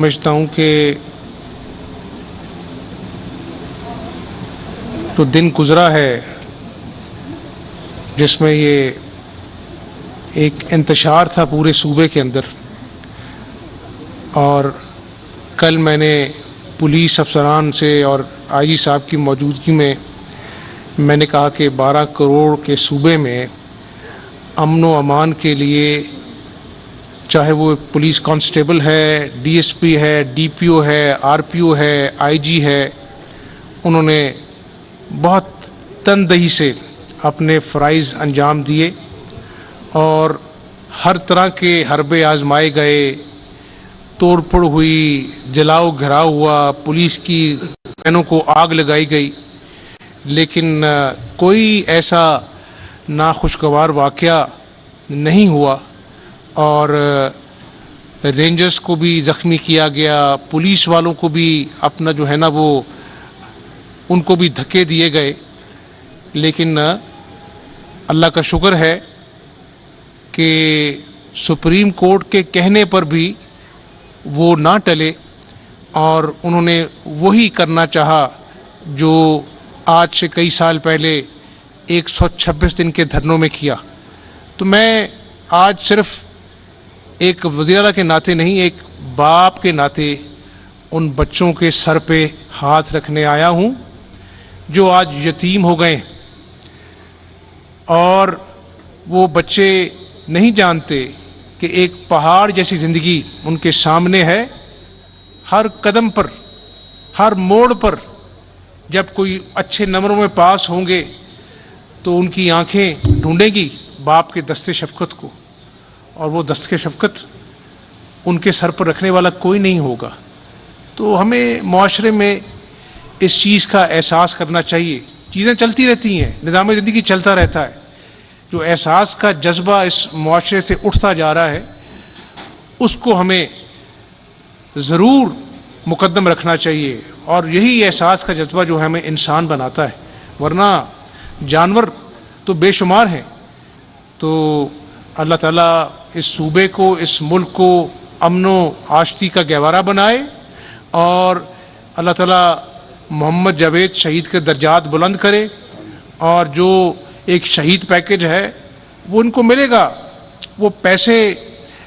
سمجھتا ہوں کہ تو دن گزرا ہے جس میں یہ ایک انتشار تھا پورے صوبے کے اندر، اور کل میں نے پولیس افسران سے اور آئی جی صاحب کی موجودگی میں نے کہا کہ 12 کروڑ کے صوبے میں امن و امان کے لیے، چاہے وہ پولیس کانسٹیبل ہے، ڈی ایس پی ہے، ڈی پی او ہے، آر پی او ہے، آئی جی ہے، انہوں نے بہت تندہی سے اپنے فرائض انجام دیے اور ہر طرح کے حربے آزمائے گئے، توڑ پھوڑ ہوئی، جلاؤ گھراؤ ہوا، پولیس کی وینوں کو آگ لگائی گئی، لیکن کوئی ایسا ناخوشگوار واقعہ نہیں ہوا، اور رینجرز کو بھی زخمی کیا گیا، پولیس والوں کو بھی اپنا جو ہے نا وہ ان کو بھی دھکے دیے گئے، لیکن اللہ کا شکر ہے کہ سپریم کورٹ کے کہنے پر بھی وہ نہ ٹلے اور انہوں نے وہی کرنا چاہا جو آج سے کئی سال پہلے 126 دن کے دھرنوں میں کیا۔ تو میں آج صرف ایک وزیر اعلیٰ کے ناطے نہیں، ایک باپ کے ناطے ان بچوں کے سر پہ ہاتھ رکھنے آیا ہوں جو آج یتیم ہو گئے، اور وہ بچے نہیں جانتے کہ ایک پہاڑ جیسی زندگی ان کے سامنے ہے۔ ہر قدم پر، ہر موڑ پر جب کوئی اچھے نمبروں میں پاس ہوں گے تو ان کی آنکھیں ڈھونڈیں گی باپ کے دست شفقت کو، اور وہ دست شفقت ان کے سر پر رکھنے والا کوئی نہیں ہوگا۔ تو ہمیں معاشرے میں اس چیز کا احساس کرنا چاہیے۔ چیزیں چلتی رہتی ہیں، نظام زندگی چلتا رہتا ہے، جو احساس کا جذبہ اس معاشرے سے اٹھتا جا رہا ہے اس کو ہمیں ضرور مقدم رکھنا چاہیے، اور یہی احساس کا جذبہ جو ہمیں انسان بناتا ہے، ورنہ جانور تو بے شمار ہیں۔ تو اللہ تعالیٰ اس صوبے کو، اس ملک کو امن و آشتی کا گہوارہ بنائے، اور اللہ تعالیٰ محمد جاوید شہید کے درجات بلند کرے، اور جو ایک شہید پیکج ہے وہ ان کو ملے گا، وہ پیسے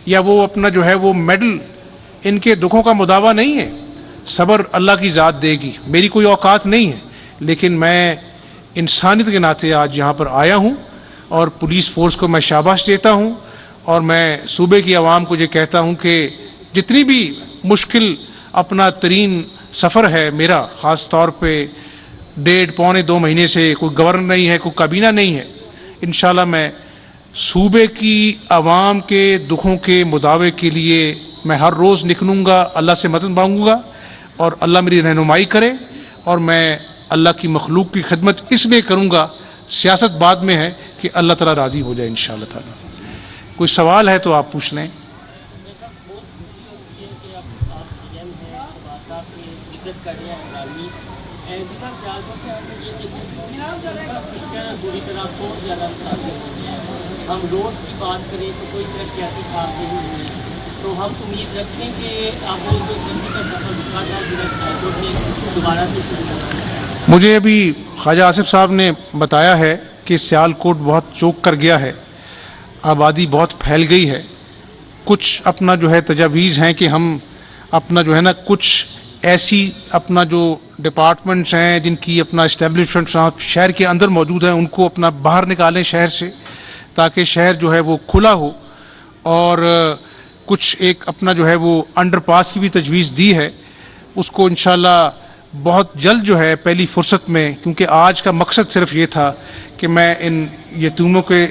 یا وہ اپنا جو ہے وہ میڈل ان کے دکھوں کا مداوع نہیں ہے، صبر اللہ کی ذات دے گی، میری کوئی اوقات نہیں ہے، لیکن میں انسانیت کے ناطے آج یہاں پر آیا ہوں اور پولیس فورس کو میں شاباش دیتا ہوں، اور میں صوبے کی عوام کو یہ کہتا ہوں کہ جتنی بھی مشکل اپنا ترین سفر ہے میرا، خاص طور پہ 1.5-2 مہینے سے کوئی گورنر نہیں ہے، کوئی کابینہ نہیں ہے، انشاءاللہ میں صوبے کی عوام کے دکھوں کے مداوع کے لیے میں ہر روز نکلوں گا، اللہ سے مدد مانگوں گا، اور اللہ میری رہنمائی کرے، اور میں اللہ کی مخلوق کی خدمت اس لیے کروں گا، سیاست بعد میں ہے، کہ اللہ تعالیٰ راضی ہو جائے انشاءاللہ تعالیٰ۔ کوئی سوال ہے تو آپ پوچھ لیں۔ ہم روڈ کی بات کریں تو کوئی ترقیاتی کام نہیں ہوئے، تو ہم امید رکھیں کہ اب وہ جو دلی کا سفر رکا تھا ضلع نے دوبارہ سے شروع کرنا۔ مجھے ابھی خواجہ آصف صاحب نے بتایا ہے کہ سیالکوٹ بہت چوک کر گیا ہے، آبادی بہت پھیل گئی ہے، کچھ اپنا جو ہے تجاویز ہیں کہ ہم اپنا جو ہے نا کچھ ایسی اپنا جو ڈپارٹمنٹس ہیں جن کی اپنا اسٹیبلشمنٹس شہر کے اندر موجود ہیں ان کو اپنا باہر نکالیں شہر سے، تاکہ شہر جو ہے وہ کھلا ہو، اور کچھ ایک اپنا جو ہے وہ انڈر پاس کی بھی تجویز دی ہے، اس کو انشاءاللہ بہت جلد جو ہے پہلی فرصت میں، کیونکہ آج کا مقصد صرف یہ تھا کہ میں ان یتیموں کے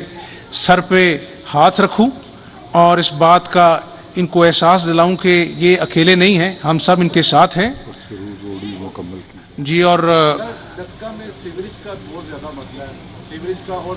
سر پہ ہاتھ رکھوں اور اس بات کا ان کو احساس دلاؤں کہ یہ اکیلے نہیں ہیں، ہم سب ان کے ساتھ ہیں جی۔ اور دسکا میں سیوریج کا بہت زیادہ مسئلہ ہے، سیوریج کا اور